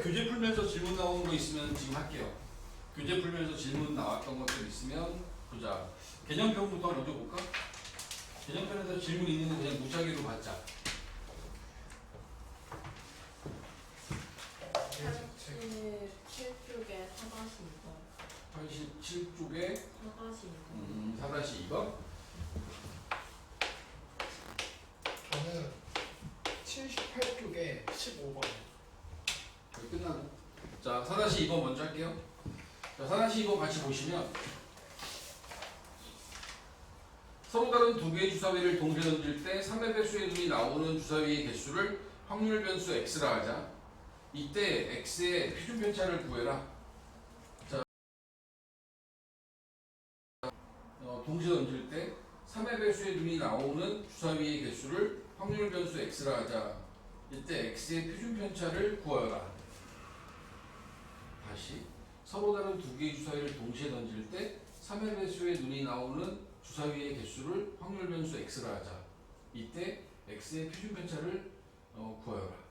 교재 풀면서 질문 나오는 거 있으면 지금 할게요. 교재 풀면서 질문 나왔던 것들 있으면 보자. 개념편부터 먼저 볼까? 개념편에서 질문 있는 거 그냥 무작위로 받자. 87쪽에 4-2번. 87쪽에 4-2번. 4-2번. 저는 78쪽에 15번. 여기 끝나고. 자, 4-2번 먼저 할게요. 자, 4-2번 같이 보시면 서로 다른 두 개의 주사위를 동시에 던질 때 3의 배수의 눈이 나오는 주사위의 개수를 확률 변수 x라 하자. 이때 x의 표준 편차를 구해라. 자, 동시에 던질 때 3의 배수의 눈이 나오는 주사위의 개수를 확률 변수 x라 하자. 이때 x의 표준 편차를 구하여라. 다시 서로 다른 두 개의 주사위를 동시에 던질 때 3의 배수의 눈이 나오는 주사위의 개수를 확률 변수 x라 하자. 이때 x의 표준 편차를 구하여라.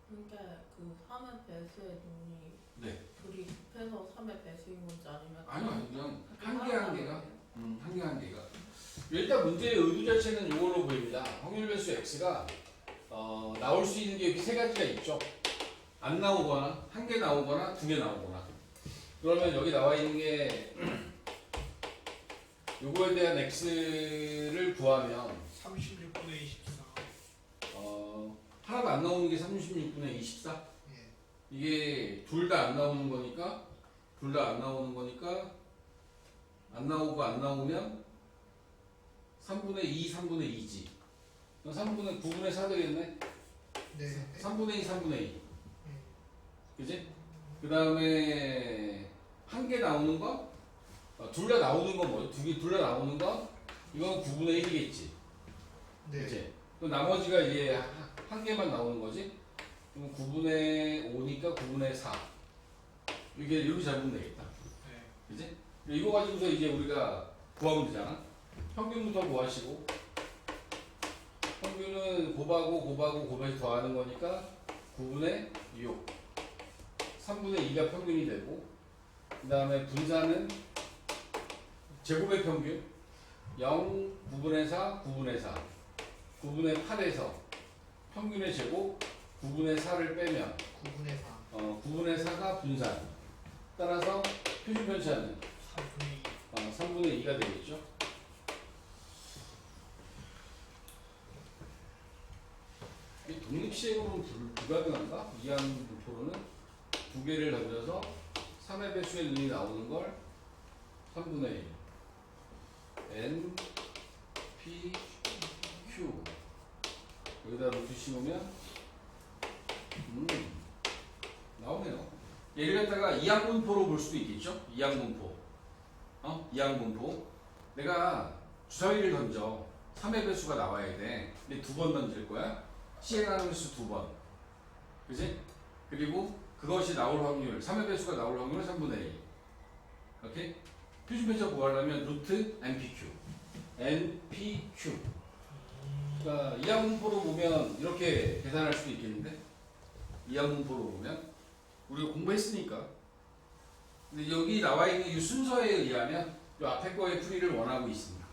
그러니까 그 3의 배수의 눈이 네. 둘이 곱해서 3의 배수인 건지 아니면 아니요, 그냥 한 개 한 개가 한 개 한 개가. 일단 문제의 의도 자체는 이걸로 보입니다. 확률 변수 x가 나올 수 있는 게 여기 세 가지가 있죠. 안 나오거나 한 개 나오거나 두 개 나오거나. 그러면 여기 나와 있는 게 요거에 대한 x를 구하면 36분의 24. 하나도 안 나오는 게 36분의 24. 예. 이게 둘 다 안 나오는 거니까 안 나오고 안 나오면 3분의 2, 3분의 2지. 그럼 3분의 9분의 4 되겠네. 네. 3분의 2, 3분의 2. 그지? 그 다음에 한 개 나오는 거, 둘 다 나오는 건 뭐죠? 둘 다 나오는 거, 이건 9분의 1이겠지. 네. 그치? 그럼 나머지가 이제 한 개만 나오는 거지? 그럼 9분의 5니까 9분의 4. 이게 이렇게 잡으면 되겠다. 네. 그지? 이거 가지고서 이제 우리가 구하면 되잖아? 평균부터 구하시고, 평균은 곱해서 더하는 거니까 9분의 6. 3분의 2가 평균이 되고, 그 다음에 분산은 제곱의 평균 0, 9분의 4, 9분의 4 9분의 8에서 평균의 제곱 9분의 4를 빼면 9분의 4. 9분의 4가 분산. 따라서 표준 편차는 3분의 2. 3분의 2가 되겠죠. 이 독립시행으로는 불가능한가? 이항 분포로는 두 개를 던져서 3의 배수의 눈이 나오는 걸 3분의 1 N, P, Q 여기다 루트 씌우면 나오네요. 얘를 갖다가 이항분포로 볼 수도 있겠죠? 이항분포. 이항분포. 내가 주사위를 던져 3의 배수가 나와야 돼. 근데 두 번 던질 거야. 시행하는 수 두 번. 그지? 그리고 그것이 나올 확률, 3의 배수가 나올 확률은 3분의 1. 오케이? 표준 편차 구하려면 루트 NPQ. NPQ. 그러니까 이항분포로 보면 이렇게 계산할 수도 있겠는데? 이항분포로 보면 우리가 공부했으니까. 근데 여기 나와 있는 이 순서에 의하면 이 앞에 거의 풀이를 원하고 있습니다.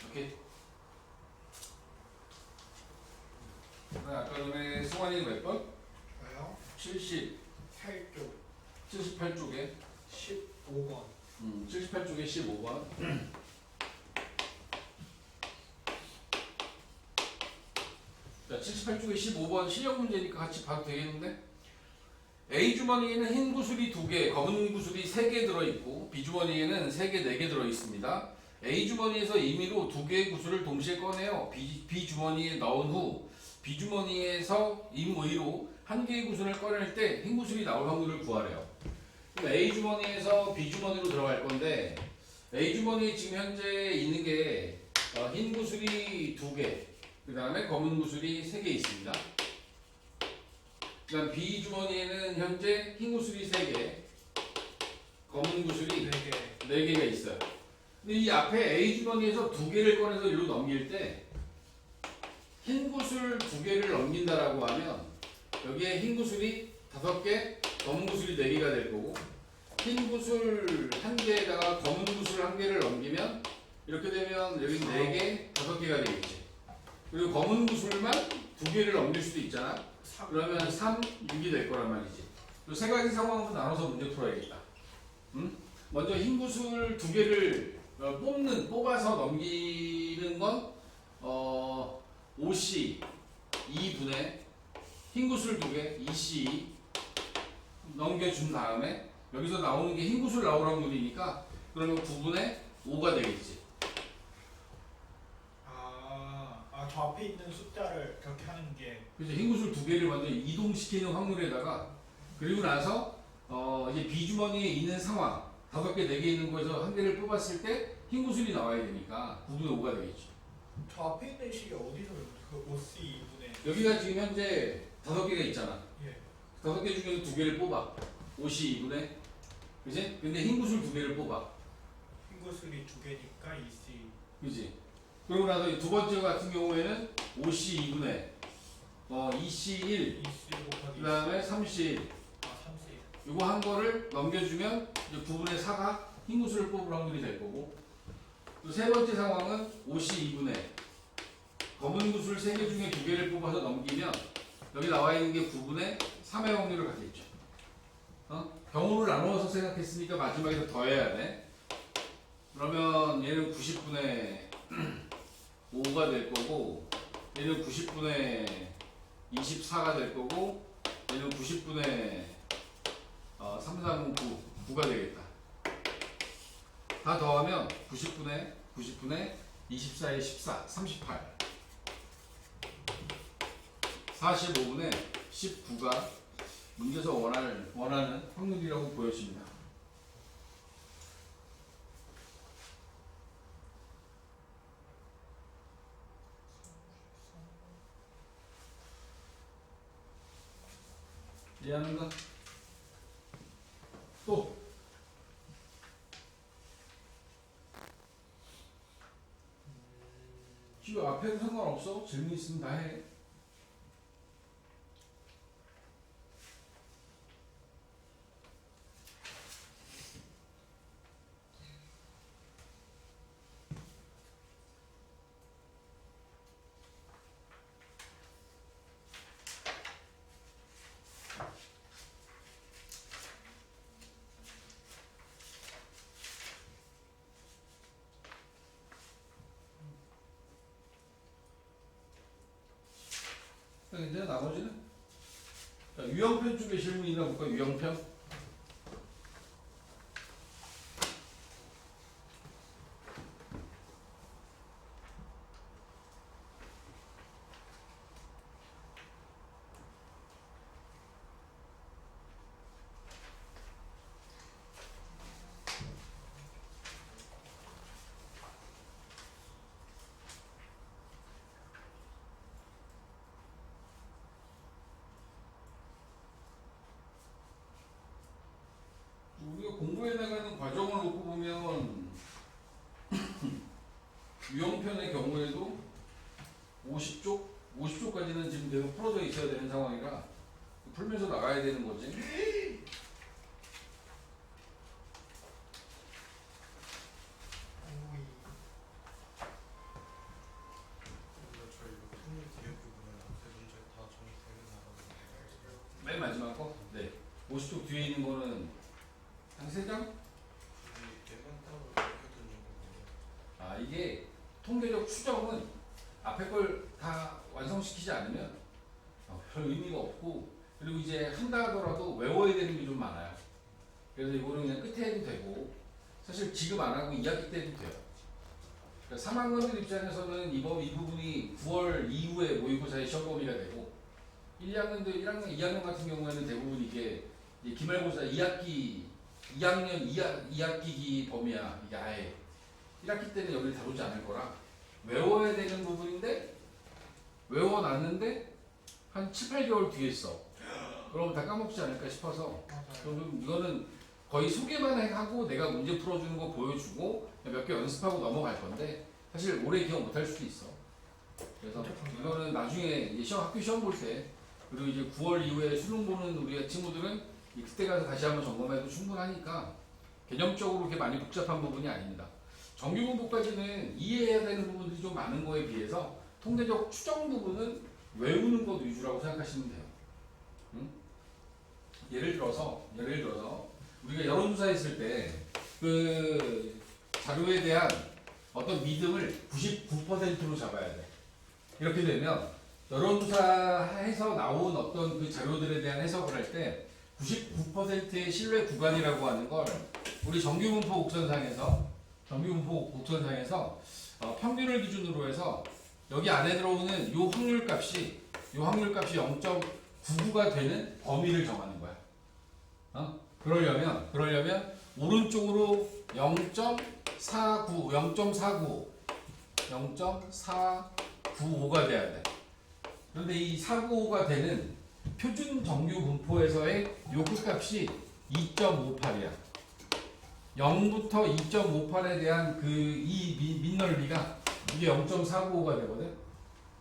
오케이? 아까 전에 승환이는 몇 번? 저요? 78쪽에 15번. 78쪽에 15번. 자, 78쪽에 15번 실력 문제니까 같이 봐도 되겠는데? A 주머니에는 흰 구슬이 2개, 검은 구슬이 3개 들어있고 B 주머니에는 3개, 4개 들어있습니다. A 주머니에서 임의로 2개의 구슬을 동시에 꺼내어 B 주머니에 넣은 후 B 주머니에서 임의로 1개의 구슬을 꺼낼 때 흰 구슬이 나올 확률을 구하래요. 그럼 A 주머니에서 B 주머니로 들어갈 건데 A 주머니에 지금 현재 있는 게 흰 구슬이 2개, 그 다음에 검은 구슬이 3개 있습니다. 그 다음 B 주머니에는 현재 흰 구슬이 3개, 검은 구슬이 4개가 있어요. 근데 이 앞에 A 주머니에서 2개를 꺼내서 이리로 넘길 때 흰 구슬 2개를 넘긴다라고 하면 여기에 흰 구슬이 5개, 검은 구슬이 4개가 될 거고 흰 구슬 1개에다가 검은 구슬 1개를 넘기면 이렇게 되면 여기 4개, 5개가 되겠지. 그리고 검은 구슬만 2개를 넘길 수도 있잖아. 그러면 3, 6이 될 거란 말이지. 이 세 가지 상황으로 나눠서 문제 풀어야겠다. 응? 먼저 흰 구슬 2개를 뽑아서 넘기는 건 5C 2분의 흰 구슬 2개 2C 넘겨준 다음에 여기서 나오는 게 흰 구슬 나올 확률이니까 그러면 9분의 5가 되겠지. 저 앞에 있는 숫자를 그렇게 하는 게 그래서 흰 구슬 2개를 먼저 이동시키는 확률에다가 그리고 나서 이제 비주머니에 있는 상황 5개, 4개 있는 거에서 1개를 뽑았을 때 흰 구슬이 나와야 되니까 9분의 5가 되겠죠. 저 앞에 있는 식이 어디서 그 5C 2분의 여기가 지금 현재 5개가 있잖아. 예. 5개 중에서 2개를 뽑아. 5C 2분의 그지? 근데 흰 구슬 2개를 뽑아. 흰구슬이 2개니까 2C 그지? 그러고 나서 두 번째 같은 경우에는 5C 2분의 2C 1 2C 곱하기 그 다음에 3C 1 3C 이거 한 거를 넘겨주면 이제 9분의 4가 흰 구슬을 뽑을 확률이 될 거고 또 세 번째 상황은 5C 2분의 검은 구슬 3개 중에 2개를 뽑아서 넘기면 여기 나와 있는 게 9분의 3의 확률을 갖겠죠. 경우를 나누어서 생각했으니까 마지막에 더해야 돼. 그러면 얘는 90분의 5가 될 거고 얘는 90분의 24가 될 거고 얘는 90분의 3, 3, 9, 9가 되겠다. 다 더하면 90분의 24에 14, 38 45분의 19가 문제에서 원하는 확률이라고 보여집니다. 이해하는가? 또 지금 앞에도 상관없어. 질문 있으면 다 해. 이제 나머지는 자, 유형편 쪽에 질문 있나 볼까? 유형편. 우리가 공부해 나가는 과정을 놓고 보면 유형편의 경우에도 50쪽까지는 지금 계속 풀어져 있어야 되는 상황이라 풀면서 나가야 되는 거지. 오이 저 이거 틀린 뒤에 부분은 앞에 문제 다 정리되는 맨 마지막 거? 네. 50쪽 뒤에 있는 거는 한 3장? 얘만 따로 이렇게 두는 거군요. 이게 통계적 추정은 앞에 걸 다 완성시키지 않으면 별 의미가 없고 그리고 이제 한다 하더라도 외워야 되는 게 좀 많아요. 그래서 이거는 그냥 끝에 해도 되고 사실 지금 안 하고 2학기 때 해도 돼요. 그러니까 3학년들 입장에서는 이 부분이 9월 이후에 모의고사의 시험 범위가 되고 2학년 같은 경우에는 대부분 이게 기말고사 2학년 2학기기 범위야. 이게 아예 1학기 때는 여기를 다루지 않을 거라 외워야 되는 부분인데 외워놨는데 한 7, 8개월 뒤에 써. 그러면 다 까먹지 않을까 싶어서 맞아요. 좀 이거는 거의 소개만 하고 내가 문제 풀어주는 거 보여주고 몇 개 연습하고 넘어갈 건데 사실 오래 기억 못할 수도 있어. 그래서 이거는 나중에 이제 학교 시험 볼 때, 그리고 이제 9월 이후에 수능 보는 우리 친구들은 그때 가서 다시 한번 점검해도 충분하니까 개념적으로 그렇게 많이 복잡한 부분이 아닙니다. 정규분포까지는 이해해야 되는 부분들이 좀 많은 거에 비해서 통계적 추정 부분은 외우는 것 위주라고 생각하시면 돼요. 응? 예를 들어서 우리가 여론조사 했을 때 그 자료에 대한 어떤 믿음을 99%로 잡아야 돼. 이렇게 되면 여론조사해서 나온 어떤 그 자료들에 대한 해석을 할 때 99%의 신뢰 구간이라고 하는 걸 우리 정규분포 곡선상에서 평균을 기준으로 해서 여기 안에 들어오는 요 확률값이 0.99가 되는 범위를 정하는 거야. 그러려면 오른쪽으로 0.495가 돼야 돼. 그런데 이 495가 되는 표준 정규 분포에서의 요 끝값이 2.58이야. 0부터 2.58에 대한 그 이 밑넓이가 이게 0.495가 되거든.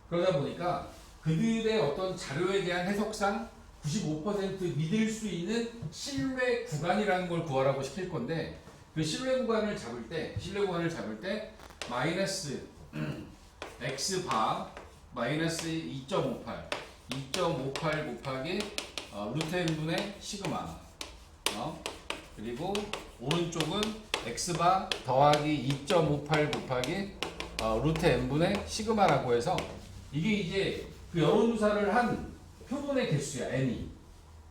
그러다 보니까 그들의 어떤 자료에 대한 해석상 95% 믿을 수 있는 신뢰 구간이라는 걸 구하라고 시킬 건데, 그 신뢰 구간을 잡을 때 마이너스 x바 마이너스 2.58 곱하기 루트 n분의 시그마, 그리고 오른쪽은 x바 더하기 2.58 곱하기 루트 n분의 시그마라고 해서, 이게 이제 그 여론조사를 한 표본의 개수야. n이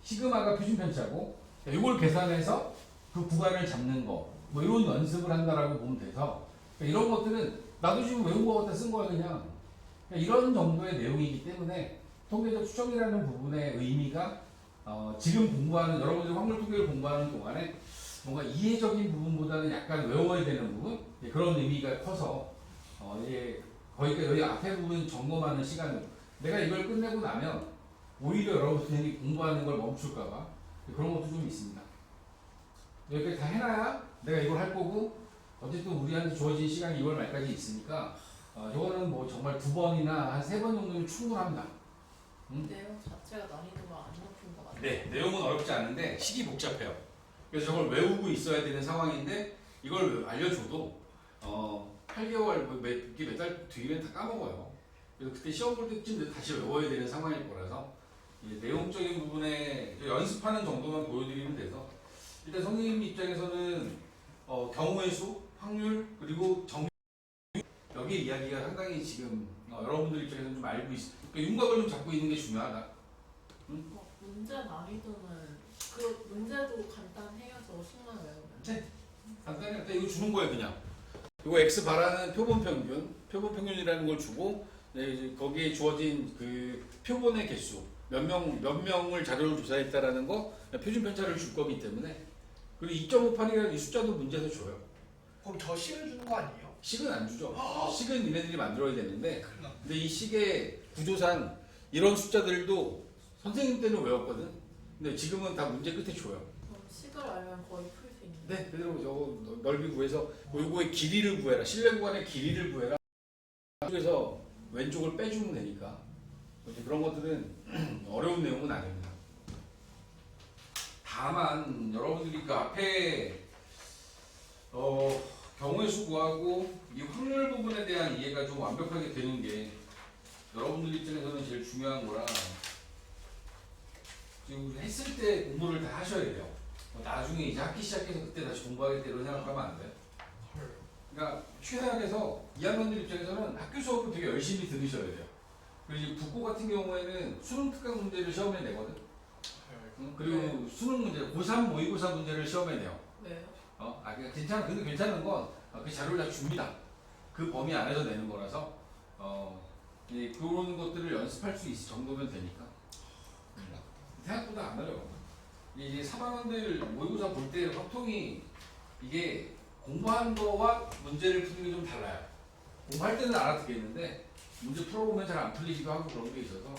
시그마가 표준 편차고, 이걸 계산해서 그 구간을 잡는 거, 뭐 이런 연습을 한다라고 보면 돼서, 이런 것들은 나도 지금 외운 거 갖다 쓴 거야. 그냥 이런 정도의 내용이기 때문에 통계적 추정이라는 부분의 의미가 지금 공부하는, 여러분들 확률 통계를 공부하는 동안에 뭔가 이해적인 부분보다는 약간 외워야 되는 부분, 그런 의미가 커서 거기까지 여기 앞에 부분 점검하는 시간을, 내가 이걸 끝내고 나면 오히려 여러분들이 공부하는 걸 멈출까봐 그런 것도 좀 있습니다. 여기까지 다 해놔야 내가 이걸 할 거고, 어쨌든 우리한테 주어진 시간이 2월 말까지 있으니까 이거는 뭐 정말 2번이나 한 3번 정도면 충분합니다. 내용 자체가 난이도가 안 높은 것 같아요. 네, 내용은 어렵지 않은데 식이 복잡해요. 그래서 저걸 외우고 있어야 되는 상황인데, 이걸 알려줘도 8개월, 몇 달 뒤면 다 까먹어요. 그래서 그때 시험 볼 때쯤 다시 외워야 되는 상황일 거라서 내용적인 부분에 연습하는 정도만 보여드리면 돼서, 일단 선생님 입장에서는 경우의 수, 확률, 그리고 정규, 여기 이야기가 상당히 지금 여러분들 입장에서는 좀 알고 있어요. 그러니까 윤곽을 좀 잡고 있는 게 중요하다. 문제 난이도는 그 문제도 간단해요. 저 수능 외우면. 네. 간단해. 이거 주는 거예요, 그냥. 이거 x 바라는 표본 평균이라는 걸 주고, 이제 거기에 주어진 그 표본의 개수, 몇 명을 자료를 조사했다라는 거, 표준 편차를 줄 거기 때문에, 그리고 2.58이라는 이 숫자도 문제에서 줘요. 그럼 저 식을 주는 거 아니에요? 식은 안 주죠. 식은 니네들이 만들어야 되는데, 큰일 났네. 근데 이 식의 구조상 이런 숫자들도 선생님 때는 외웠거든. 근데 지금은 다 문제 끝에 줘요. 그럼 식을 알면 거의 풀 수 있는. 네, 그대로 저거 넓이 구해서 요거의 길이를 구해라. 실내 구간의 길이를 구해라. 그래서 왼쪽을 빼주면 되니까. 이제 그런 것들은 어려운 내용은 아닙니다. 다만 여러분들이 그 앞에 경우의 수 구하고 이 확률 부분에 대한 이해가 좀 완벽하게 되는 게 여러분들 입장에서는 제일 중요한 거라, 지금 했을 때 공부를 다 하셔야 돼요. 나중에 이제 학기 시작해서 그때 다시 공부하겠다 이런 생각하면 안 돼요. 그러니까 최대한해서 2학년들 입장에서는 학교 수업을 되게 열심히 들으셔야 돼요. 그리고 국고 같은 경우에는 수능 특강 문제를 시험에 내거든. 그리고 수능 문제, 고3 모의고사 문제를 시험에 내요. 왜요? 괜찮아. 근데 괜찮은 건 그 자료를 다 줍니다. 그 범위 안에서 내는 거라서 그런 것들을 연습할 수 있을 정도면 되니까. 생각보다 안 어려워. 이제 3학년들 모의고사 볼 때 확통이 이게 공부한 거와 문제를 푸는 게 좀 달라요. 공부할 때는 알아듣겠는데 문제 풀어보면 잘 안 풀리기도 하고 그런 게 있어서,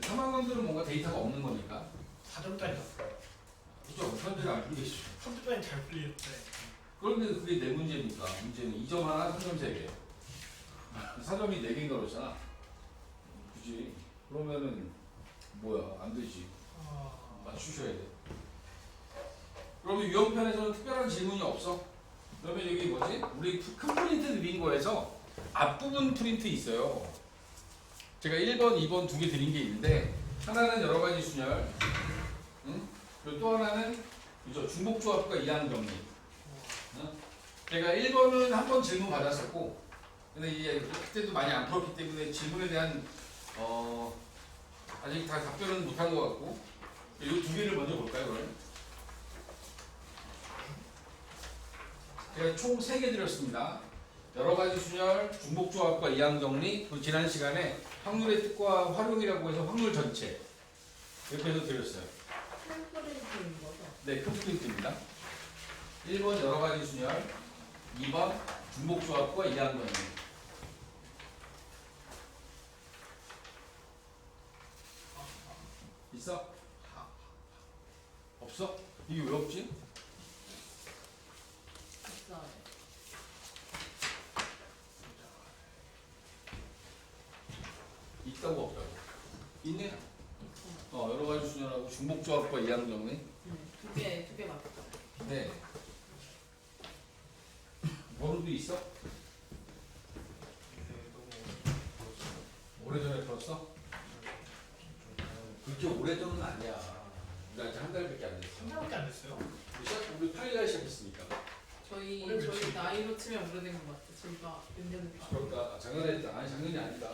3학년들은 뭔가 데이터가 없는 거니까. 4점짜리 났어요. 그죠? 현재는 안 풀리겠죠. 3점짜리 잘 풀리는데. 그런데 그게 내 문제니까. 문제는 2점 하나, 3점 3개. 4점이 4개인가 그렇잖아. 그지? 그러면은 뭐야? 안 되지. 맞추셔야 돼. 그러면 유형편에서는 특별한 질문이 없어. 그러면 여기 뭐지? 우리 큰 프린트 드린 거에서 앞부분 프린트 있어요. 제가 1번, 2번 두 개 드린 게 있는데 하나는 여러 가지 순열, 응? 그리고 또 하나는 그죠? 중복조합과 이항정리. 응? 제가 1번은 한 번 질문 받았었고, 근데 이제 그때도 많이 안 풀었기 때문에 질문에 대한 아직 다 답변은 못한 것 같고, 이 두 개를 먼저 볼까요, 그러면? 제가 총 3개 드렸습니다. 여러 가지 순열, 중복조합과 이항정리, 그리고 지난 시간에 확률의 뜻과 활용이라고 해서 확률 전체 이렇게 해서 드렸어요. 템플릿인 거죠? 네, 큰 프린트입니다. 1번 여러 가지 순열, 2번 중복조합과 이항정리. 있어? 없어? 이게 왜 없지? 있어요. 있다고 없다고? 있네. 여러 가지 순열하고 중복조합과 이항정리. 두 개 맞죠? 네. 번호도 있어? 오래전에 풀었어? 그렇게 오래전은 아니야. 우리 아직 한 달밖에 안 됐어. 한 달밖에 안 됐어요? 우리 8일날 시작했으니까. 저희 나이로 치면 오래된 것 같아요. 저희가 몇 년을 그러니까 작년에 했다. 아니 작년이 아니다.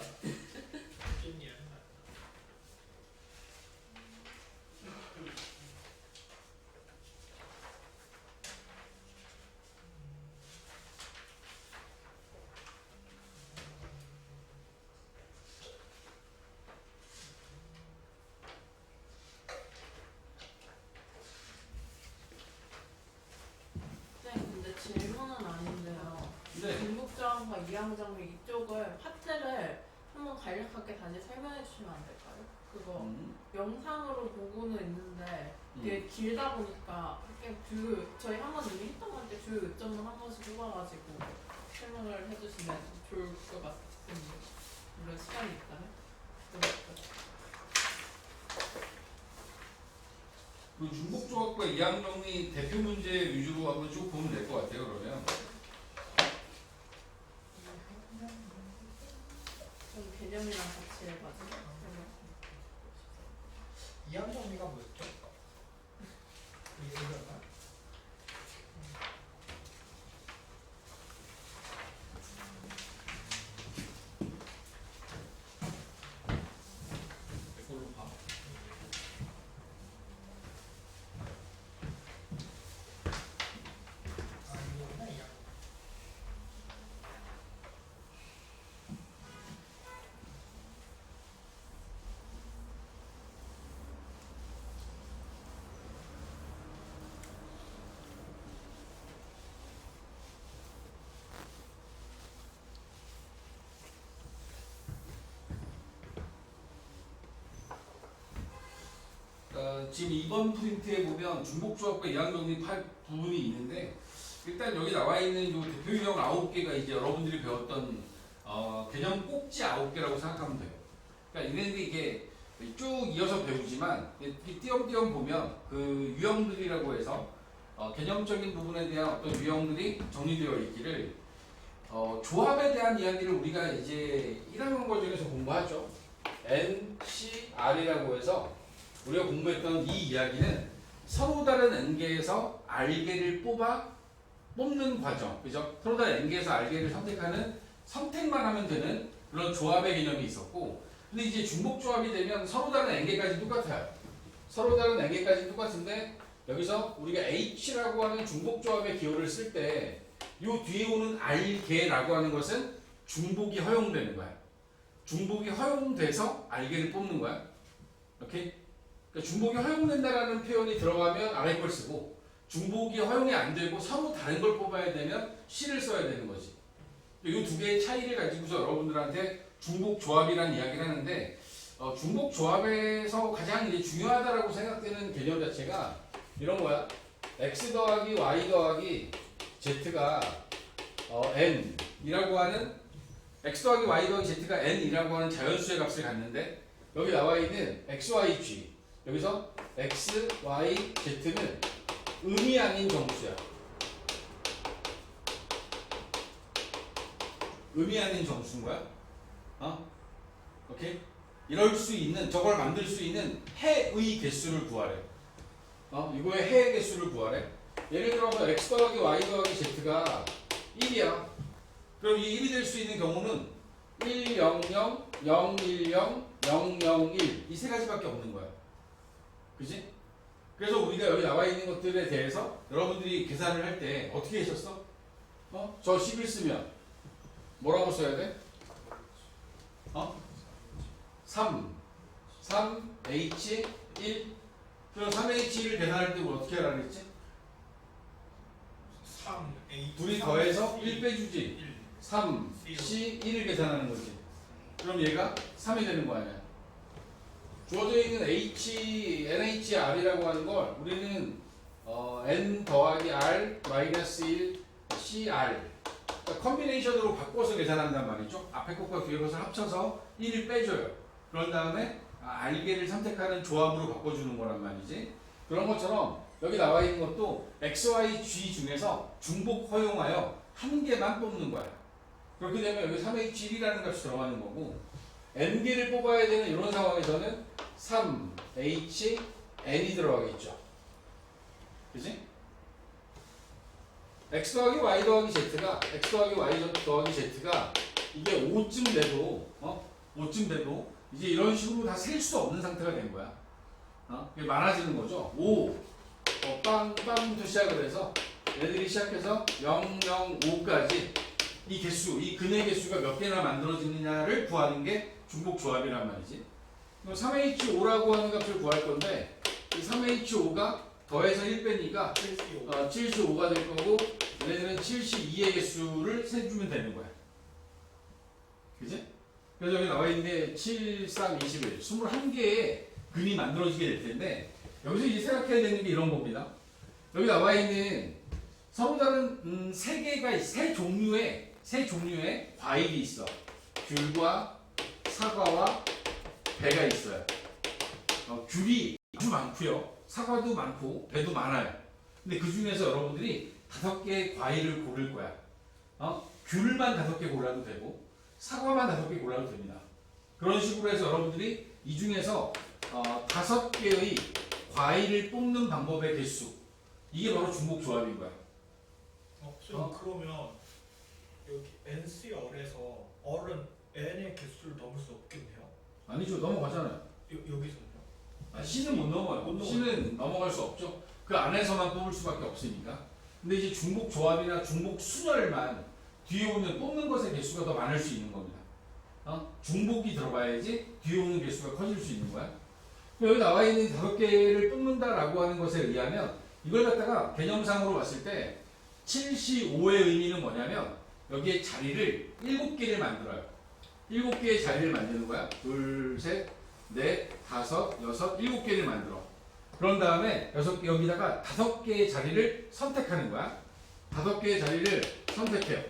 근데 질문은 아닌데요. 네. 중복조합과 이항정리 이쪽을 파트를 한번 간략하게 다시 설명해 주시면 안 될까요? 그거 영상으로 보고는 있는데 이게 길다 보니까 이렇게 저희 한 번 이미 했던 건데 주요 요점만 한 번씩 뽑아가지고 설명을 해주시면 좋을 것 같습니다. 물론 시간이 있다면. 그 중복조합과 이항정리 대표 문제 위주로 한번 쭉 보면 될 것 같아요. 그러면 좀 개념이랑 같이 해가지고. 이항정리가 뭐였죠? 이해가 이걸로 봐. 이거구나 이항. 지금 2번 프린트에 보면 중복조합과 이항정리 부분이 있는데 일단 여기 나와 있는 요 대표 유형 9개가 이제 여러분들이 배웠던 개념 꼭지 9개라고 생각하면 돼요. 그러니까 얘네들이 이게 쭉 이어서 배우지만 이렇게 띄엄띄엄 보면 그 유형들이라고 해서 개념적인 부분에 대한 어떤 유형들이 정리되어 있기를 조합에 대한 이야기를 우리가 이제 1학년 과정에서 공부하죠. NCR이라고 해서 우리가 공부했던 이 이야기는 서로 다른 N개에서 R개를 뽑는 과정. 그죠? 서로 다른 N개에서 R개를 선택하는 선택만 하면 되는 그런 조합의 개념이 있었고, 근데 이제 중복조합이 되면 서로 다른 N개까지 똑같아요. 서로 다른 N개까지 똑같은데, 여기서 우리가 H라고 하는 중복조합의 기호를 쓸 때, 요 뒤에 오는 R개라고 하는 것은 중복이 허용되는 거야. 중복이 허용돼서 R개를 뽑는 거야. 오케이? 그러니까 중복이 허용된다라는 표현이 들어가면 아래 걸 쓰고, 중복이 허용이 안 되고 서로 다른 걸 뽑아야 되면 C를 써야 되는 거지. 이 두 개의 차이를 가지고서 여러분들한테 중복조합이라는 이야기를 하는데, 중복조합에서 가장 이제 중요하다라고 생각되는 개념 자체가 이런 거야. X 더하기 Y 더하기 Z가 N이라고 하는 x 더하기 y 더하기 z가 n이라고 하는 자연수의 값을 갖는데 여기 나와 있는 x, y, g 여기서 x, y, z는 음이 아닌 정수야. 음이 아닌 정수인 거야. 오케이? 이럴 수 있는 저걸 만들 수 있는 해의 개수를 구하래. 이거의 해의 개수를 구하래. 예를 들어서 x 더하기 y 더하기 z가 1이야. 그럼 이 1이 될 수 있는 경우는 1, 0, 0, 0, 1, 0, 0, 0, 1 이 세 가지밖에 없는 거야. 그지? 그래서 우리가 여기 나와 있는 것들에 대해서 여러분들이 계산을 할 때 어떻게 하셨어? 저 11 쓰면 뭐라고 써야 돼? 3, 3H, 1 그럼 3H1을 계산할 때 우리 어떻게 하라 그랬지? 3, A 둘이 더해서 1 빼주지 1 3, C, 1을 계산하는 거지. 그럼 얘가 3이 되는 거 아니야. 주어져 있는 H, NHR이라고 하는 걸 우리는 N 더하기 R 마이너스 1 CR 그러니까 컨비네이션으로 바꿔서 계산한단 말이죠. 앞에 것과 뒤에 것을 합쳐서 1을 빼줘요. 그런 다음에 알게를 선택하는 조합으로 바꿔주는 거란 말이지. 그런 것처럼 여기 나와 있는 것도 X, Y, G 중에서 중복 허용하여 한 개만 뽑는 거야. 그렇게 되면 여기 3H1이라는 값이 들어가는 거고 N개를 뽑아야 되는 이런 상황에서는 3H, N이 들어가겠죠. 그지? X 더하기 Y 더하기 Z가 X 더하기 Y 더하기 Z가 이게 5쯤 돼도 5쯤 돼도 이제 이런 식으로 다 셀 수 없는 상태가 된 거야. 이게 많아지는 거죠. 5 빵부터 시작을 해서 얘들이 시작해서 0, 0, 5까지 이 개수, 이 근의 개수가 몇 개나 만들어지느냐를 구하는 게 중복 조합이란 말이지. 3H5라고 하는 값을 구할 건데 이 3H5가 더해서 1 빼니까 75가 될 거고 얘네들은 72의 개수를 세주면 되는 거야. 그지? 그래서 여기 나와 있는 게 7, 3, 21 21개의 근이 만들어지게 될 텐데 여기서 이제 생각해야 되는 게 이런 겁니다. 여기 나와 있는 서로 다른 세 종류의 과일이 있어. 귤과 사과와 배가 있어요. 귤이 아주 많고요. 사과도 많고 배도 많아요. 근데 그 중에서 여러분들이 5개의 과일을 고를 거야. 귤만 5개 골라도 되고 사과만 5개 골라도 됩니다. 그런 식으로 해서 여러분들이 이 중에서 5개의 과일을 뽑는 방법의 개수 이게 바로 중복 조합인 거야. 그러면 여기 NCR에서 R은 N의 개수를 넘을 수 없겠네요. 아니죠. 넘어가잖아요. 여기서는요? C는 못 넘어요. C는 넘어갈 수 없죠. 그 안에서만 뽑을 수밖에 없으니까. 근데 이제 중복 조합이나 중복 순열만 뒤에 오는 뽑는 것의 개수가 더 많을 수 있는 겁니다. 중복이 들어가야지 뒤에 오는 개수가 커질 수 있는 거야. 여기 나와 있는 5개를 뽑는다라고 하는 것에 의하면 이걸 갖다가 개념상으로 봤을 때 7C5의 의미는 뭐냐면 여기에 자리를 7개를 만들어요. 7개의 자리를 만드는 거야. 둘, 셋, 넷, 다섯, 여섯, 7개를 만들어. 그런 다음에 여기다가 5개의 자리를 선택하는 거야. 5개의 자리를 선택해요.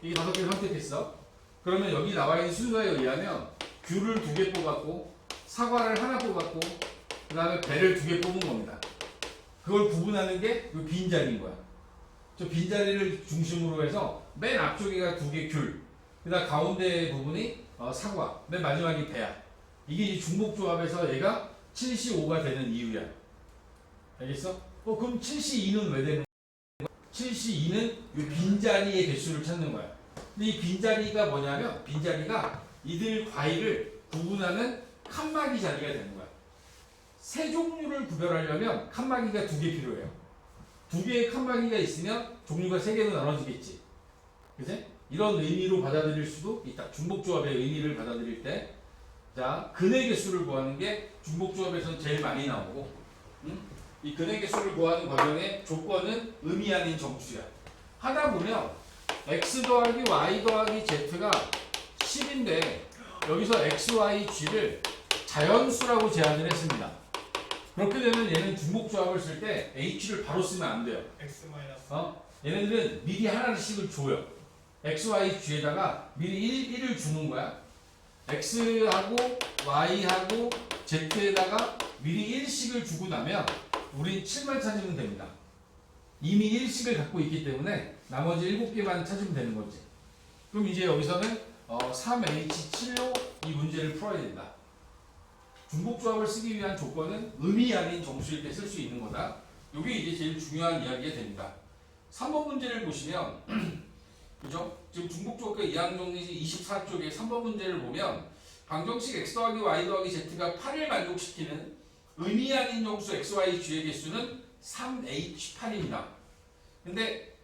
이 5개를 선택했어. 그러면 여기 나와 있는 순서에 의하면 귤을 2개 뽑았고 사과를 하나 뽑았고 그 다음에 배를 2개 뽑은 겁니다. 그걸 구분하는 게 이 빈자리인 거야. 저 빈자리를 중심으로 해서 맨 앞쪽에가 2개 귤, 그 다음 가운데 부분이 사과, 맨 마지막이 배야. 이게 이 중복조합에서 얘가 7C5가 되는 이유야. 알겠어? 그럼 7C2는 왜 되는 거야? 7C2는 이 빈자리의 개수를 찾는 거야. 근데 이 빈자리가 뭐냐면 빈자리가 이들 과일을 구분하는 칸막이 자리가 되는 거야. 세 종류를 구별하려면 칸막이가 2개 필요해요. 2개의 칸막이가 있으면 종류가 3개로 나눠지겠지. 그치? 이런 의미로 받아들일 수도 있다. 중복조합의 의미를 받아들일 때. 자, 근의 개수를 구하는 게 중복조합에서는 제일 많이 나오고, 이 근의 개수를 구하는 과정의 조건은 의미 아닌 정수야. 하다 보면 x 더하기 y 더하기 z가 10인데 여기서 x, y, g를 자연수라고 제한을 했습니다. 그렇게 되면 얘는 중복조합을 쓸 때 h를 바로 쓰면 안 돼요. X 마이너스 얘네들은 미리 하나씩을 줘요. x, y, g에다가 미리 1을 주는 거야. x하고 y하고 z에다가 미리 1씩을 주고 나면 우린 7만 찾으면 됩니다. 이미 1씩을 갖고 있기 때문에 나머지 7개만 찾으면 되는 거지. 그럼 이제 여기서는 3H7로 이 문제를 풀어야 된다. 중복조합을 쓰기 위한 조건은 의미 아닌 정수일 때 쓸 수 있는 거다. 이게 이제 제일 중요한 이야기가 됩니다. 3번 문제를 보시면 그죠? 지금 중복조합과 이항정리 24쪽에 3번 문제를 보면 방정식 x 더하기 y 더하기 z가 8을 만족시키는 의미 아닌 정수 x, y, g의 개수는 3H8입니다. 근데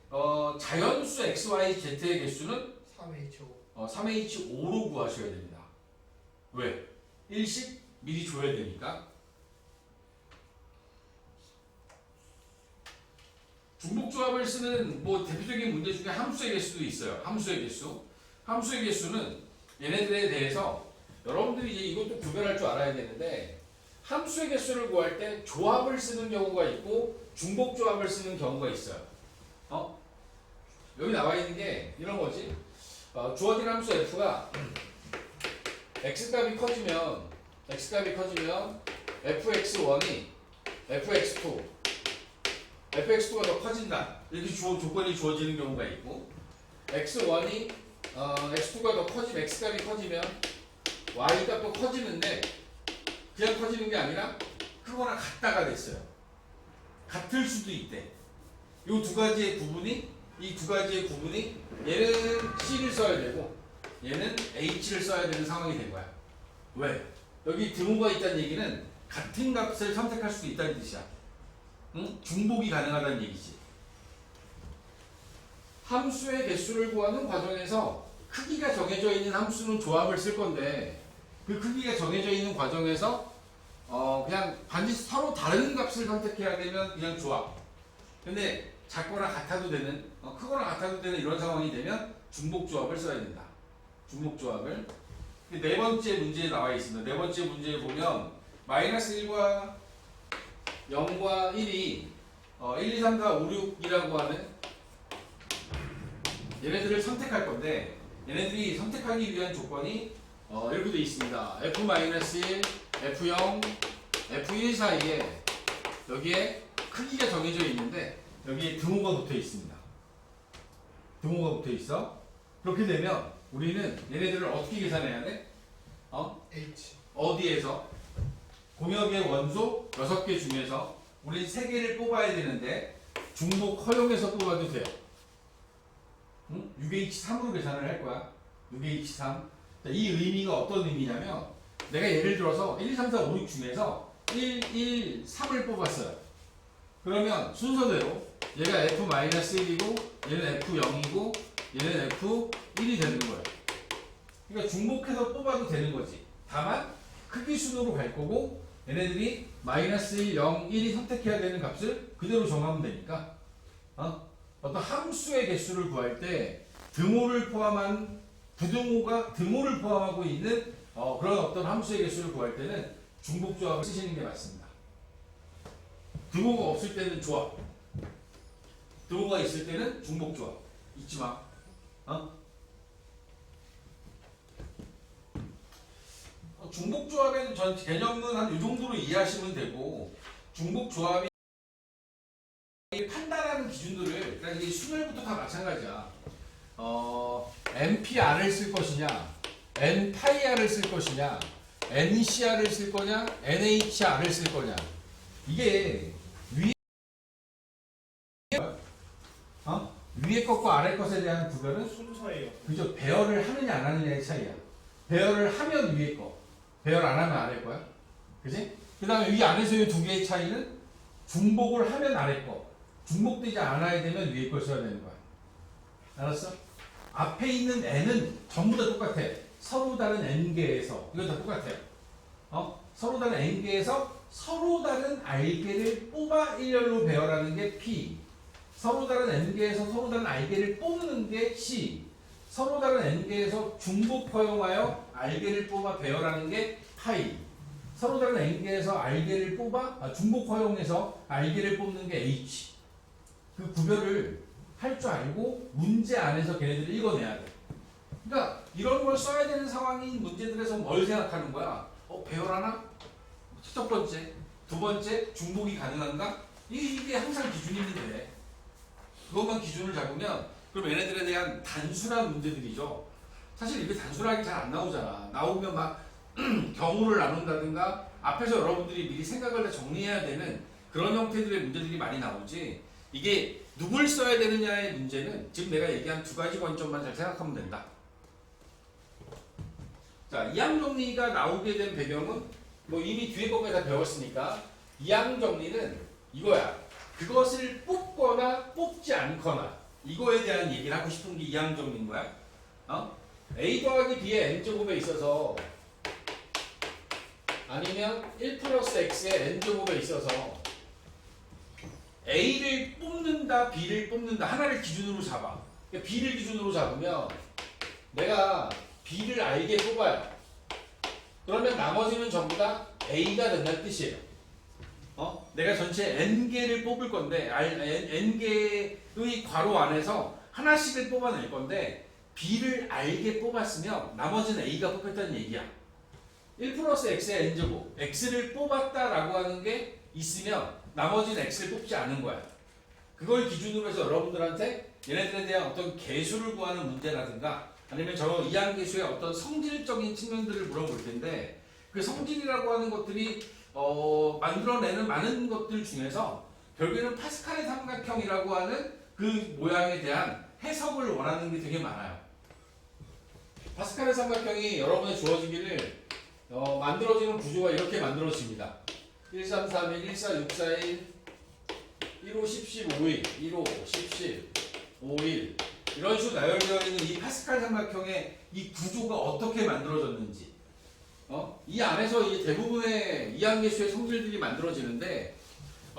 자연수 x, y, z의 개수는 3H5 3H5로 구하셔야 됩니다. 왜? 1씩 미리 줘야 되니까. 중복조합을 쓰는 뭐 대표적인 문제 중에 함수의 개수도 있어요. 함수의 개수. 함수의 개수는 얘네들에 대해서 여러분들이 이제 이것도 구별할 줄 알아야 되는데 함수의 개수를 구할 때 조합을 쓰는 경우가 있고 중복조합을 쓰는 경우가 있어요. 여기 나와 있는 게 이런 거지. 주어진 함수 f가 x값이 커지면 fx1이 fx2 fx2가 더 커진다. 이렇게 조건이 주어지는 경우가 있고 x1이 x2가 더 커지면 x값이 커지면 y값도 커지는데 그냥 커지는 게 아니라 크거나 같다가 됐어요. 같을 수도 있대. 이 두 가지의 구분이 얘는 C를 써야 되고 얘는 H를 써야 되는 상황이 된 거야. 왜? 여기 등호가 있다는 얘기는 같은 값을 선택할 수도 있다는 뜻이야. 응? 중복이 가능하다는 얘기지. 함수의 개수를 구하는 과정에서 크기가 정해져 있는 함수는 조합을 쓸 건데 그 크기가 정해져 있는 과정에서 그냥 반드시 서로 다른 값을 선택해야 되면 그냥 조합. 근데 작거나 같아도 되는 크거나 같아도 되는 이런 상황이 되면 중복조합을 써야 된다. 중복조합을. 네 번째 문제에 나와 있습니다. 네 번째 문제에 보면 마이너스 1과 0과 1이 1, 2, 3, 4, 5, 6이라고 하는 얘네들을 선택할 건데 얘네들이 선택하기 위한 조건이 이렇게 되어 있습니다. F-1, F0, F1 사이에 여기에 크기가 정해져 있는데 여기에 등호가 붙어 있습니다. 등호가 붙어 있어. 그렇게 되면 우리는 얘네들을 어떻게 계산해야 돼? H 어디에서? 공역의 원소 6개 중에서 우리 3개를 뽑아야 되는데 중복 허용해서 뽑아도 돼요. 응? 6H3으로 계산을 할 거야. 6H3. 이 의미가 어떤 의미냐면 내가 예를 들어서 1, 2, 3, 4, 5, 6 중에서 1, 1, 3을 뽑았어요. 그러면 순서대로 얘가 F-1이고 얘는 F0이고 얘는 F1이 되는 거예요. 그러니까 중복해서 뽑아도 되는 거지. 다만 크기 순으로 갈 거고 얘네들이 마이너스 1, 0, 1이 선택해야 되는 값을 그대로 정하면 되니까 어떤 함수의 개수를 구할 때 등호를 포함한 부등호가 등호를 포함하고 있는 그런 어떤 함수의 개수를 구할 때는 중복조합을 쓰시는 게 맞습니다. 등호가 없을 때는 조합, 등호가 있을 때는 중복조합. 잊지 마. 중복조합의 전 개념은 한 이 정도로 이해하시면 되고 중복조합이 판단하는 기준들을 그러니까 이 순열부터 다 마찬가지야. NPR을 쓸 것이냐, NPIR을 쓸 것이냐, NCR을 쓸 거냐, NHR을 쓸 거냐. 이게 위에 것과 아래 것에 대한 구별은 순서예요. 그죠? 배열을 하느냐 안 하느냐의 차이야. 배열을 하면 위에 거, 배열 안 하면 아래 거야. 그지? 그 다음에 위 안에서의 두 개의 차이는 중복을 하면 아래 거, 중복되지 않아야 되면 위에 걸 써야 되는 거야. 알았어? 앞에 있는 n은 전부 다 똑같아. 서로 다른 n개에서 이거 다 똑같아요. 서로 다른 n개에서 서로 다른 r개를 뽑아 일렬로 배열하는 게 p. 서로 다른 n개에서 서로 다른 r개를 뽑는 게 c. 서로 다른 n개에서 중복 허용하여 r개를 뽑아 배열하는 게 파이. 서로 다른 n개에서 r개를 뽑아 중복 허용해서 r개를 뽑는 게 h. 그 구별을 할 줄 알고 문제 안에서 걔네들을 읽어내야 돼. 그러니까 이런 걸 써야 되는 상황인 문제들에서 뭘 생각하는 거야? 배열하나? 첫 번째, 두 번째, 중복이 가능한가? 이게 항상 기준이 있는데 그것만 기준을 잡으면 그럼 얘네들에 대한 단순한 문제들이죠. 사실 이게 단순하게 잘 안 나오잖아. 나오면 막 경우를 나눈다든가 앞에서 여러분들이 미리 생각을 다 정리해야 되는 그런 형태들의 문제들이 많이 나오지. 이게 누굴 써야 되느냐의 문제는 지금 내가 얘기한 두 가지 관점만 잘 생각하면 된다. 자, 이항 정리가 나오게 된 배경은 뭐 이미 뒤에 것까지 다 배웠으니까 이항 정리는 이거야. 그것을 뽑거나 뽑지 않거나 이거에 대한 얘기를 하고 싶은 게 이항 정리인 거야. A 더하기 B의 n제곱에 있어서 아니면 1 플러스 X의 n제곱에 있어서 A를 뽑는다, B를 뽑는다 하나를 기준으로 잡아. 그러니까 B를 기준으로 잡으면 내가 B를 알게 뽑아요. 그러면 나머지는 전부 다 A가 된다는 뜻이에요. 내가 전체 n개를 뽑을 건데 n개의 괄호 안에서 하나씩을 뽑아낼 건데 B를 알게 뽑았으면 나머지는 A가 뽑혔다는 얘기야. 1 플러스 X의 n제곱 X를 뽑았다라고 하는 게 있으면 나머지는 X를 뽑지 않은 거야. 그걸 기준으로 해서 여러분들한테 얘네들에 대한 어떤 개수를 구하는 문제라든가 아니면 저 이항계수의 어떤 성질적인 측면들을 물어볼 텐데 그 성질이라고 하는 것들이 만들어내는 많은 것들 중에서 결국에는 파스칼의 삼각형이라고 하는 그 모양에 대한 해석을 원하는 게 되게 많아요. 파스칼의 삼각형이 여러분의 주어지기를 만들어지는 구조가 이렇게 만들어집니다. 1, 3, 3, 1, 1, 4, 6, 4, 1, 1, 5, 10, 15일, 1, 5, 10, 10, 5, 1 이런 식으로 나열되어 있는 이 파스칼 삼각형의 이 구조가 어떻게 만들어졌는지 이 안에서 이 대부분의 이항계수의 성질들이 만들어지는데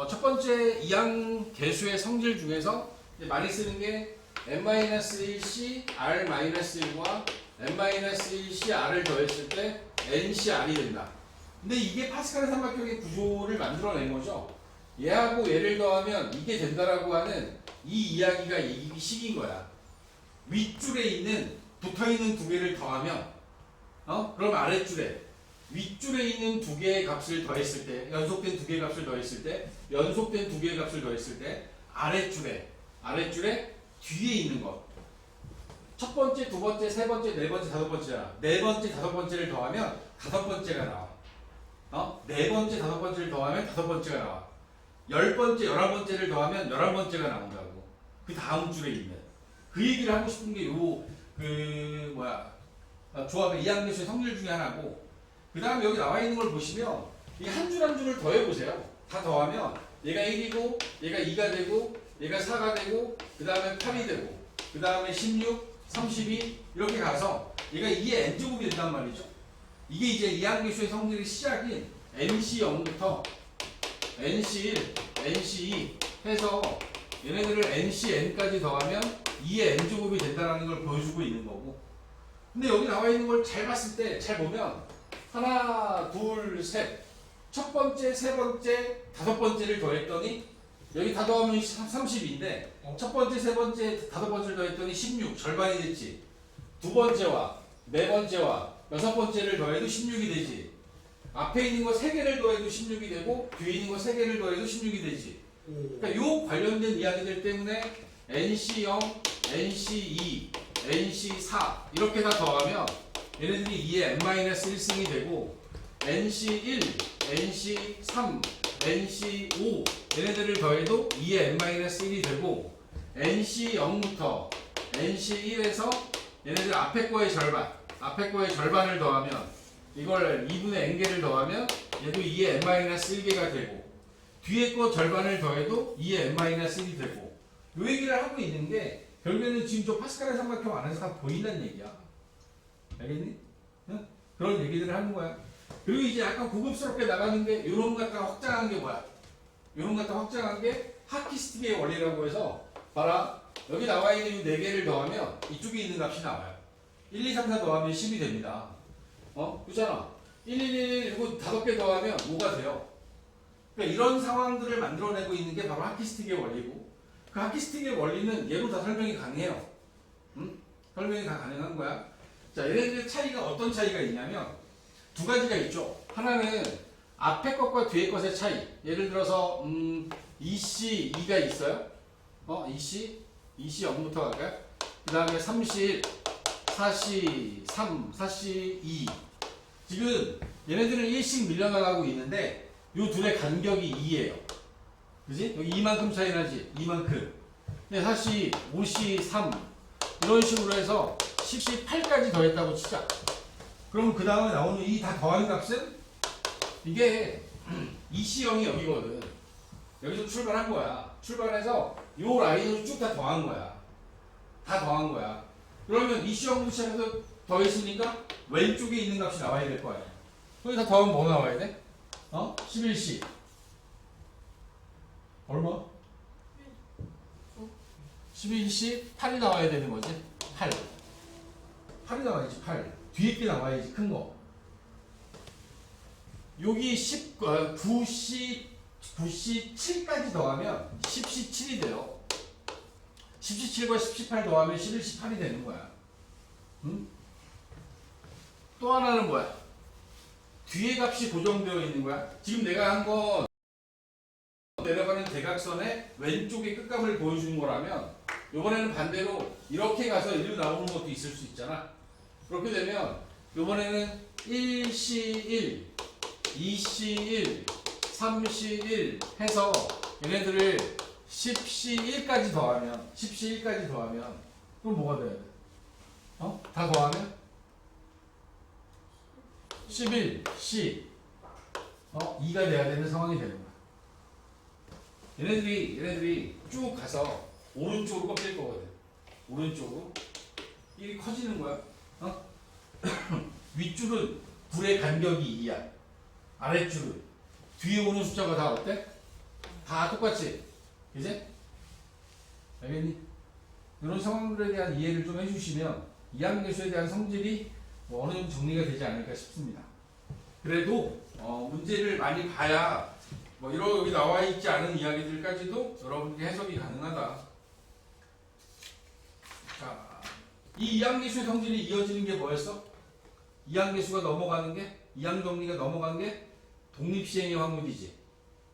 첫 번째 이항계수의 성질 중에서 많이 쓰는 게 n-1c r-1과 n-1c r을 더했을 때 ncr이 된다. 근데 이게 파스칼의 삼각형의 구조를 만들어낸 거죠. 얘하고 얘를 더하면 이게 된다라고 하는 이 이야기가 이 식인 거야. 윗줄에 있는 붙어있는 두 개를 더하면 그럼 아랫줄에 윗줄에 있는 두 개의 값을 더했을 때 연속된 두 개의 값을 더했을 때 연속된 두 개의 값을 더했을 때 아랫줄에 뒤에 있는 것 첫 번째, 두 번째, 세 번째, 네 번째, 다섯 번째야. 네 번째, 다섯 번째를 더하면 다섯 번째가 나와. 네 번째, 다섯 번째를 더하면 다섯 번째가 나와. 10번째, 11번째를 더하면 11번째가 나온다고. 그 다음 줄에 있는. 그 얘기를 하고 싶은 게 조합의 이항계수의 성질 중에 하나고, 그 다음에 여기 나와 있는 걸 보시면, 이 한 줄 한 줄을 더해보세요. 다 더하면, 얘가 1이고, 얘가 2가 되고, 얘가 4가 되고, 그 다음에 8이 되고, 그 다음에 16, 32, 이렇게 가서, 얘가 2의 n제곱이 된단 말이죠. 이게 이제 이항계수의 성질의 시작인 NC0부터 NC1, NC2 해서 얘네들을 NCN까지 더하면 2의 n제곱이 된다는 걸 보여주고 있는 거고. 근데 여기 나와 있는 걸 잘 봤을 때, 잘 보면 하나, 둘, 셋 첫 번째, 세 번째, 다섯 번째를 더했더니 여기 다 더하면 30인데 첫 번째, 세 번째, 다섯 번째를 더했더니 16, 절반이 됐지. 두 번째와 네 번째와 여섯 번째를 더해도 16이 되지. 앞에 있는 거 3개를 더해도 16이 되고 뒤에 있는 거 3개를 더해도 16이 되지. 그러니까 요 관련된 이야기들 때문에 NC0, NC2, NC4 이렇게 다 더하면 얘네들이 2의 n-1승이 되고 NC1, NC3, NC5 얘네들을 더해도 2의 n-1이 되고 NC0부터 NC1에서 얘네들 앞에 거의 절반을 더하면 이걸 2분의 n개를 더하면 얘도 2의 n-1개가 되고 뒤에 거 절반을 더해도 2의 n-1이 되고 요 얘기를 하고 있는 게 결국에는 지금 저 파스칼의 삼각형 안에서 다 보인다는 얘기야. 알겠니? 응? 그런 얘기들을 하는 거야. 그리고 이제 약간 고급스럽게 나가는 게 요런 거 갖다 확장한 게 뭐야? 요런 거 갖다 확장한 게 하키스틱의 원리라고 해서 봐라. 여기 나와 있는 이 4개를 더하면 이쪽에 있는 값이 나와요. 1, 2, 3, 4 더하면 10이 됩니다. 그렇잖아. 1, 1, 1, 이거 5개 더하면 5가 돼요. 그러니까 이런 상황들을 만들어내고 있는 게 바로 하키스틱의 원리고 그 하키스팅의 원리는 얘로 다 설명이 가능해요. 응? 설명이 다 가능한 거야. 자, 얘네들의 차이가 어떤 차이가 있냐면 두 가지가 있죠. 하나는 앞에 것과 뒤에 것의 차이. 예를 들어서 EC 2가 있어요. EC 0부터 갈까요? 그 다음에 3C 1, 4C 3, 4C 2. 지금 얘네들은 1씩 밀려나가고 있는데 요 둘의 간격이 2예요. 그지? 여기 이만큼 차이 나지? 이만큼. 근데 사실 5C 3 이런 식으로 해서 10C 8까지 더했다고 치자. 그럼 그 다음에 나오는 이 다 더한 값은 이게 2C0이 여기거든. 여기서 출발한 거야. 출발해서 요 라인으로 쭉 다 더한 거야. 다 더한 거야. 그러면 2C0부터 시작해서 더했으니까 왼쪽에 있는 값이 나와야 될 거 아니야. 거기다 더하면 뭐 나와야 돼? 11C. 얼마? 11C 8이 나와야 되는 거지. 8. 8이 나와야지, 8. 뒤에 게 나와야지, 큰 거. 여기 9C 7까지 더하면 10C 7이 돼요. 10C 7과 10C 8 더하면 11C 8이 되는 거야. 응? 또 하나는 뭐야? 뒤에 값이 고정되어 있는 거야. 지금 내가 한 건 내려가는 대각선의 왼쪽의 끝값을 보여주는 거라면 이번에는 반대로 이렇게 가서 일로 나오는 것도 있을 수 있잖아. 그렇게 되면 이번에는 1C1, 2C1, 3C1 해서 얘네들을 10C1까지 더하면 10C1까지 더하면 그럼 뭐가 돼야 돼? 다 더하면 11C 2가 돼야 되는 상황이 되는 거야. 얘네들이 쭉 가서 오른쪽으로 꺾일 거거든. 오른쪽으로 일이 커지는 거야. 윗줄은 불의 간격이 2야. 아랫줄은 뒤에 오는 숫자가 다 어때? 다 똑같지? 그지? 알겠니? 이런 상황들에 대한 이해를 좀 해주시면 이항계수에 대한 성질이 뭐 어느 정도 정리가 되지 않을까 싶습니다. 그래도 문제를 많이 봐야 뭐 이런 여기 나와 있지 않은 이야기들까지도 여러분께 해석이 가능하다. 자, 이 이항계수의 성질이 이어지는 게 뭐였어? 이항계수가 넘어가는 게, 이항정리가 넘어가는 게 독립시행의 확률이지.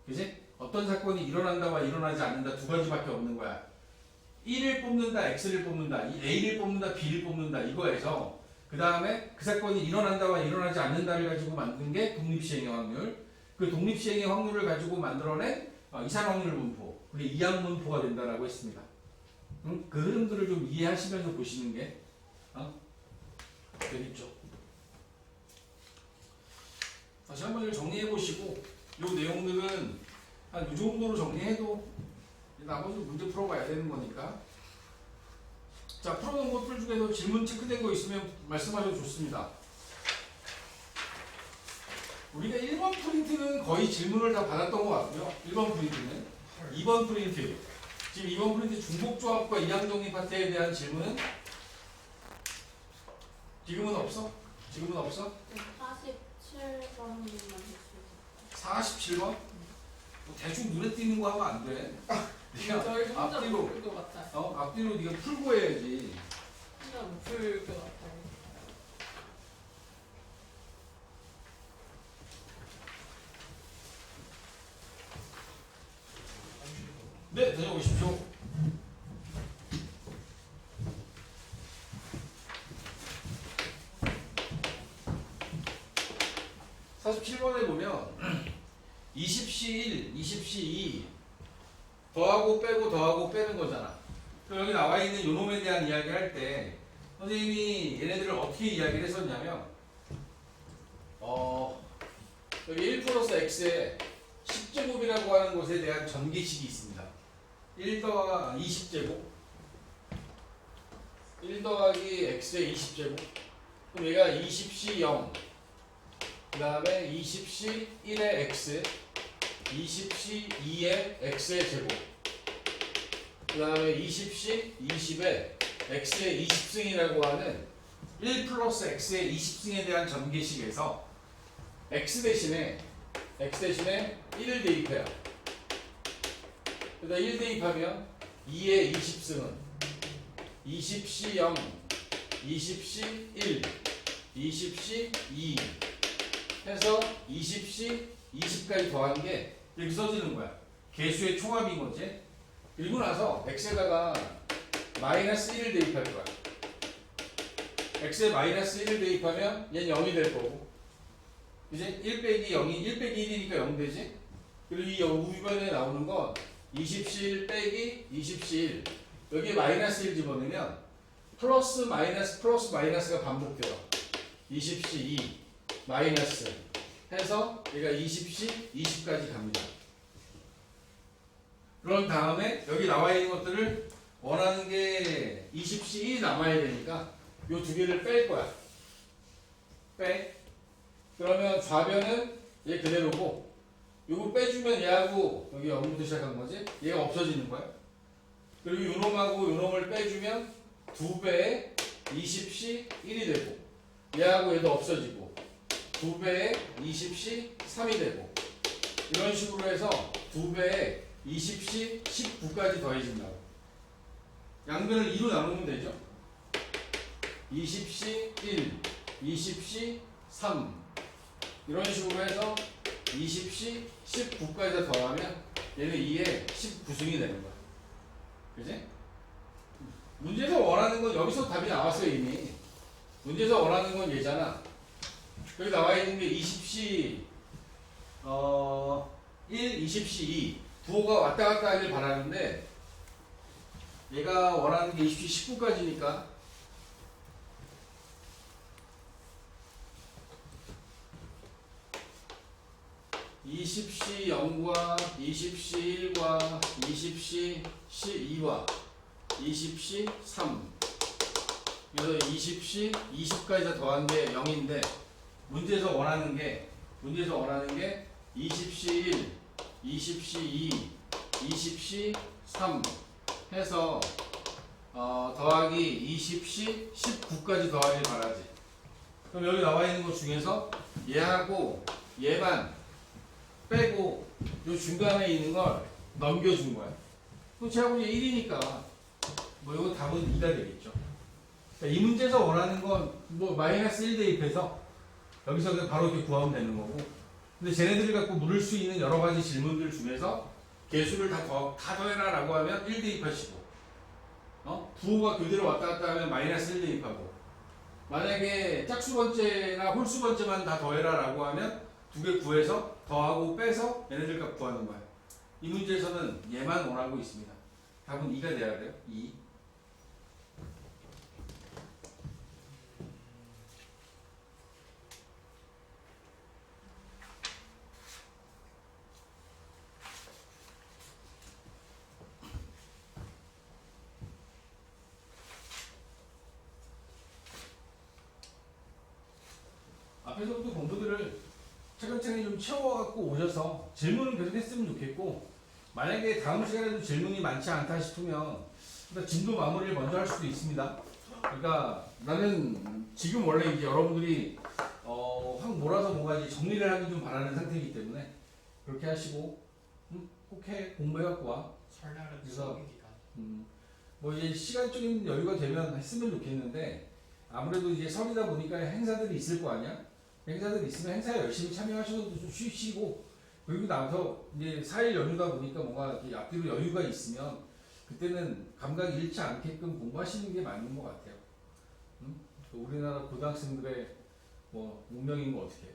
그지? 어떤 사건이 일어난다와 일어나지 않는다 두 가지밖에 없는 거야. 1을 뽑는다, X를 뽑는다, A를 뽑는다, B를 뽑는다 이거에서 그 다음에 그 사건이 일어난다와 일어나지 않는다를 가지고 만든 게 독립시행의 확률. 그 독립시행의 확률을 가지고 만들어낸 이산확률 분포, 그게 이항분포가 된다라고 했습니다. 그 흐름들을 좀 이해하시면서 보시는 게 되겠죠. 다시 한번 정리해 보시고 이 내용들은 한 이 정도로 정리해도 나머지 문제 풀어봐야 되는 거니까. 자, 풀어놓은 것들 중에서 질문 체크된 거 있으면 말씀하셔도 좋습니다. 우리가 1번 프린트는 거의 질문을 다 받았던 것 같고요. 1번 프린트는. 2번 프린트. 지금 2번 프린트 중복조합과 이항정리 파트에 대한 질문은 지금은 없어? 지금은 없어? 47번 한번만 해주세요. 47번? 뭐 대충 눈에 띄는 거 하면 안 돼. 네가 저희 혼자 앞뒤로 못 풀 것 같아요. 앞뒤로 네가 풀고 해야지. 혼자 못 풀 것 같아요. 네, 다녀오십시오. (47번에) 보면 20C1, 20C2 더하고 빼고 더하고 빼는 거잖아. 그럼 여기 나와 있는 요놈에 대한 이야기 할 때 선생님이 얘네들을 어떻게 이야기를 했었냐면 여기 1 플러스 x에 10제곱이라고 하는 것에 대한 전개식이 있습니다. 1 더하기 20제곱 1 더하기 x의 20제곱 그럼 얘가 20c 0 그 다음에 20c 1의 x 20c 2의 x의 제곱 그 다음에 20c 20의 x의 20승이라고 하는 1 플러스 x의 20승에 대한 전개식에서 x 대신에 1을 대입해요. 그다음 1 대입하면 2의 20승은 20C 0, 20C 1, 20C 2 해서 20C 20까지 더한 게 이렇게 써지는 거야. 개수의 총합인 거지. 그리고 나서 x에다가 마이너스 1을 대입할 거야. x에 마이너스 1을 대입하면 얘는 0이 될 거고, 이제 1 빼기 0이 1 빼기 1이니까 0 되지. 그리고 이 우변에 나오는 건 20C1 빼기 20C1, 여기에 마이너스 1 집어넣으면 플러스 마이너스가 반복돼요. 20C2 마이너스 해서 얘가 20C 20까지 갑니다. 그런 다음에 여기 나와 있는 것들을 원하는 게 20C1이 남아야 되니까 요 두 개를 뺄 거야. 빼. 그러면 좌변은 얘 그대로고, 요거 빼주면 얘하고 여기 0부터 시작한 거지? 얘가 없어지는 거야. 그리고 요놈하고 요놈을 빼주면 2배의 20C 1이 되고, 얘하고 얘도 없어지고 2배의 20C 3이 되고, 이런 식으로 해서 2배의 20C 19까지 더해진다고. 양변을 2로 나누면 되죠. 20C 1, 20C 3 이런 식으로 해서 20C 19까지 더하면 얘는 2에 19승이 되는 거야. 그지? 문제에서 원하는 건 여기서 답이 나왔어요 이미. 문제에서 원하는 건 얘잖아. 여기 나와 있는 게 20C 1, 20C 2 부호가 왔다 갔다 하길 바라는데, 얘가 원하는 게 20C 19까지니까 (20C 0과 20C 1과 20C 2와 20C 3 그래서 20C 20까지 다 더한 게 0인데, 문제에서 원하는 게 20C 1, 20C 2, 20C 3 해서 더하기 20C 19까지 더하길 바라지. 그럼 여기 나와 있는 것 중에서 얘하고 얘만 빼고 요 중간에 있는 걸 넘겨준 거야. 그럼 제하고 얘 1이니까 뭐 이거 답은 2가 되겠죠. 그러니까 이 문제에서 원하는 건 뭐 마이너스 1 대입해서 여기서 그냥 바로 이렇게 구하면 되는 거고, 근데 쟤네들이 갖고 물을 수 있는 여러 가지 질문들 중에서 개수를 다 더해라 라고 하면 1 대입하시고, 부호가 그대로 왔다 갔다 하면 마이너스 1 대입하고, 만약에 짝수 번째나 홀수 번째만 다 더해라 라고 하면 두 개 구해서 더하고 빼서 얘네들 값 구하는 거야. 이 문제에서는 얘만 원하고 있습니다. 답은 2가 돼야 돼요. 2. 앞에서부터 공부들을 차근차근 좀 채워갖고 오셔서 질문을 계속 했으면 좋겠고, 만약에 다음 시간에도 질문이 많지 않다 싶으면 일단 진도 마무리를 먼저 할 수도 있습니다. 그러니까 나는 지금 원래 이제 여러분들이 확 몰아서 뭔가 이제 정리를 하기 좀 바라는 상태이기 때문에 그렇게 하시고, 꼭 해. 공부해갖고 와. 설날은 그래서 수업 기간. 뭐 이제 시간적인 여유가 되면 했으면 좋겠는데, 아무래도 이제 설이다 보니까 행사들이 있을 거 아니야? 행사들이 있으면 행사에 열심히 참여하셔도 좀 쉬시고, 그리고 나서 이제 4일 연휴다 보니까 뭔가 이렇게 앞뒤로 여유가 있으면 그때는 감각이 잃지 않게끔 공부하시는 게 맞는 것 같아요. 우리나라 고등학생들의 뭐 운명인 거 어떻게 해?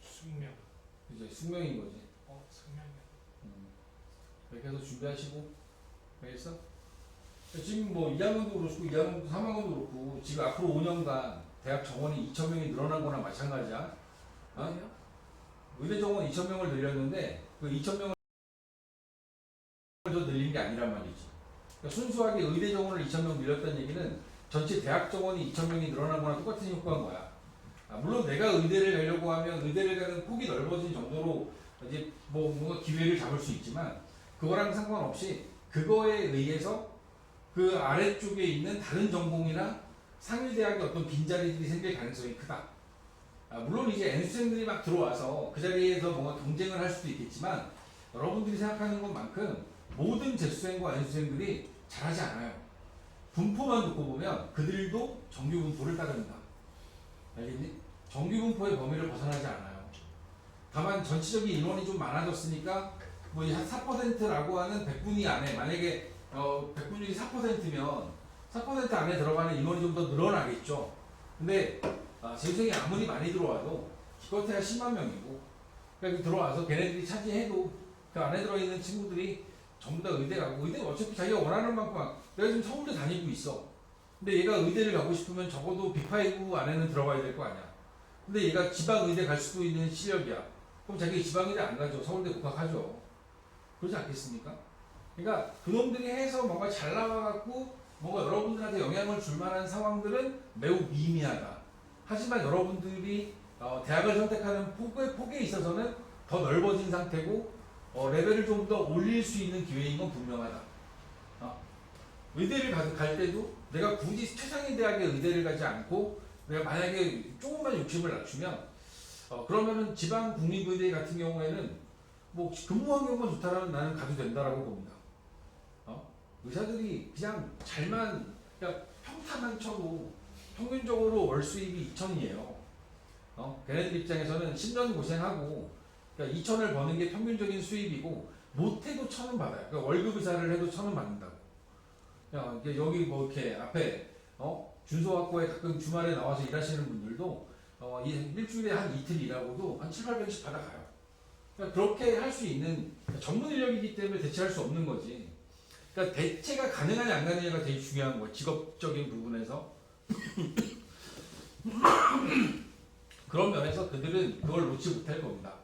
숙명. 이제 숙명인 거지. 숙명이야. 그렇게 해서 준비하시고. 알겠어? 지금 뭐 2학년도 그렇고 2학년도 3학년도 그렇고 지금 앞으로 5년간 대학 정원이 2,000명이 늘어난 거나 마찬가지야. 왜요? 의대 정원 2,000명을 늘렸는데 그 2,000명을 더 늘린 게 아니란 말이지. 그러니까 순수하게 의대 정원을 2,000명 늘렸다는 얘기는 전체 대학 정원이 2,000명이 늘어난 거나 똑같은 효과인 거야. 물론 내가 의대를 가려고 하면 의대를 가는 폭이 넓어진 정도로 이제 뭐 뭔가 기회를 잡을 수 있지만, 그거랑 상관없이 그거에 의해서 그 아래쪽에 있는 다른 전공이나 상위대학의 어떤 빈자리들이 생길 가능성이 크다. 물론 이제 N수생들이 막 들어와서 그 자리에서 뭔가 경쟁을 할 수도 있겠지만, 여러분들이 생각하는 것만큼 모든 재수생과 안수생들이 잘하지 않아요. 분포만 듣고 보면 그들도 정규 분포를 따릅니다. 알겠니? 정규 분포의 범위를 벗어나지 않아요. 다만 전체적인 인원이 좀 많아졌으니까 뭐 한 4%라고 하는 100분위 안에 만약에 100분 중에 4%면 4% 안에 들어가는 인원이 좀 더 늘어나겠죠. 근데 재수생이 아무리 많이 들어와도 기껏해야 10만 명이고 그러니까 들어와서 걔네들이 차지해도 그 안에 들어있는 친구들이 전부 다 의대 가고 의대는 어차피 자기가 원하는 만큼 내가 지금 서울대 다니고 있어. 근데 얘가 의대를 가고 싶으면 적어도 빅5 안에는 들어가야 될 거 아니야. 근데 얘가 지방 의대 갈 수도 있는 실력이야. 그럼 자기 지방 의대 안 가죠. 서울대 복학하죠. 그러지 않겠습니까? 그러니까 그놈들이 해서 뭔가 잘 나와갖고 뭔가 여러분들한테 영향을 줄 만한 상황들은 매우 미미하다. 하지만 여러분들이 대학을 선택하는 폭에 있어서는 더 넓어진 상태고 레벨을 좀 더 올릴 수 있는 기회인 건 분명하다. 의대를 갈 때도 내가 굳이 최상위 대학의 의대를 가지 않고 내가 만약에 조금만 욕심을 낮추면 그러면은 지방 국립의대 같은 경우에는 뭐 근무 환경만 좋다라면 나는 가도 된다라고 봅니다. 의사들이 그냥 잘만 그냥 평타만 쳐도 평균적으로 월 수입이 2천이에요. 걔네들 입장에서는 10년 고생하고 그러니까 2천을 버는 게 평균적인 수입이고 못해도 1,000원 받아요. 그러니까 월급 의사를 해도 1,000원 받는다고. 여기 뭐 이렇게 앞에 준소학교에 가끔 주말에 나와서 일하시는 분들도 일주일에 한 이틀 일하고도 한 7, 800씩 받아가요. 그러니까 그렇게 할 수 있는 전문 인력이기 때문에 대체할 수 없는 거지. 그러니까 대체가 가능하냐 안 가능하냐가 되게 중요한 거예요. 직업적인 부분에서. 그런 면에서 그들은 그걸 놓지 못할 겁니다.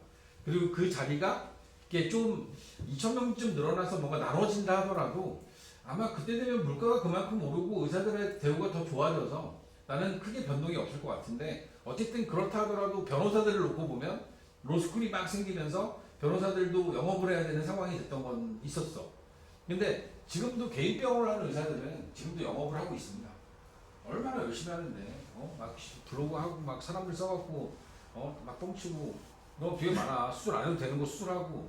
그리고 그 자리가 이게 좀 2,000명쯤 늘어나서 뭔가 나눠진다 하더라도 아마 그때 되면 물가가 그만큼 오르고 의사들의 대우가 더 좋아져서 나는 크게 변동이 없을 것 같은데 어쨌든 그렇다 하더라도 변호사들을 놓고 보면 로스쿨이 막 생기면서 변호사들도 영업을 해야 되는 상황이 됐던 건 있었어. 근데 지금도 개인 병원을 하는 의사들은 지금도 영업을 하고 있습니다. 얼마나 열심히 하는데 막 블로그 하고 막 사람들 써갖고 막 뻥치고 너 되게 많아. 수술 안 해도 되는 거 수술하고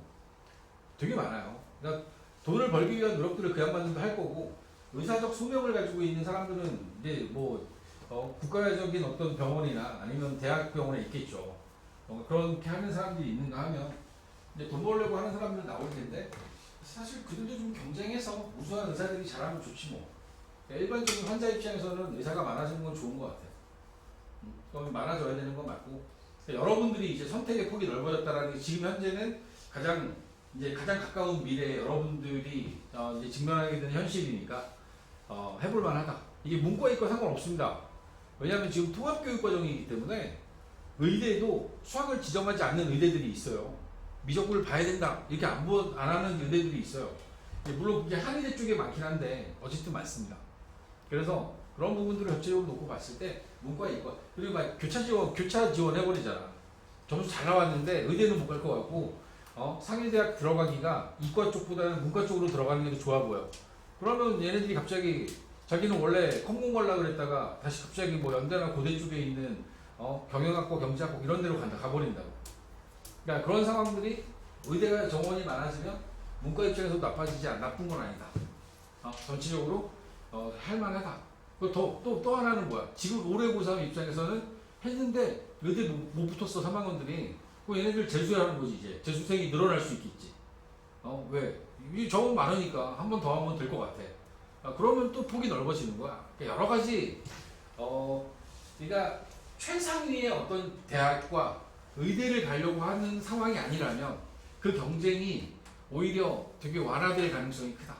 되게 많아요. 그러니까 돈을 벌기 위한 노력들을 그 양반들도 할 거고 의사적 소명을 가지고 있는 사람들은 이제 뭐 국가적인 어떤 병원이나 아니면 대학 병원에 있겠죠. 그렇게 하는 사람들이 있는가 하면 이제 돈 벌려고 하는 사람들 나올 텐데 사실 그들도 좀 경쟁해서 우수한 의사들이 잘하면 좋지 뭐. 일반적인 환자 입장에서는 의사가 많아지는 건 좋은 것 같아요. 그럼 많아져야 되는 건 맞고 여러분들이 이제 선택의 폭이 넓어졌다라는 게 지금 현재는 가장 가까운 미래에 여러분들이 이제 직면하게 되는 현실이니까 해볼 만하다. 이게 문과 이과 상관없습니다. 왜냐하면 지금 통합교육 과정이기 때문에 의대도 수학을 지정하지 않는 의대들이 있어요. 미적분을 봐야 된다 이렇게 안 하는 의대들이 있어요. 물론 그게 한의대 쪽에 많긴 한데 어쨌든 많습니다. 그래서 그런 부분들을 전체적으로 놓고 봤을 때 문과 이과 그리고 막 교차 지원 해버리잖아. 점수 잘 나왔는데 의대는 못 갈 것 같고 상위대학 들어가기가 이과 쪽보다는 문과 쪽으로 들어가는 게 더 좋아 보여. 그러면 얘네들이 갑자기 자기는 원래 컴공 가려고 그랬다가 다시 갑자기 뭐 연대나 고대 쪽에 있는 경영학과 경제학과 이런 데로 가버린다고. 그러니까 그런 상황들이 의대가 정원이 많아지면 문과 입장에서도 나쁜 건 아니다. 전체적으로 할만하다. 또 하나는 뭐야? 지금 올해 고3 입장에서는 했는데 의대 못 붙었어 3학년들이. 그럼 얘네들 재수하는 거지 이제. 재수생이 늘어날 수 있겠지. 왜? 이 정원 많으니까 한 번 더 하면 될 것 같아. 그러면 또 폭이 넓어지는 거야. 그러니까 여러 가지 그러니까 최상위의 어떤 대학과 의대를 가려고 하는 상황이 아니라면 그 경쟁이 오히려 되게 완화될 가능성이 크다.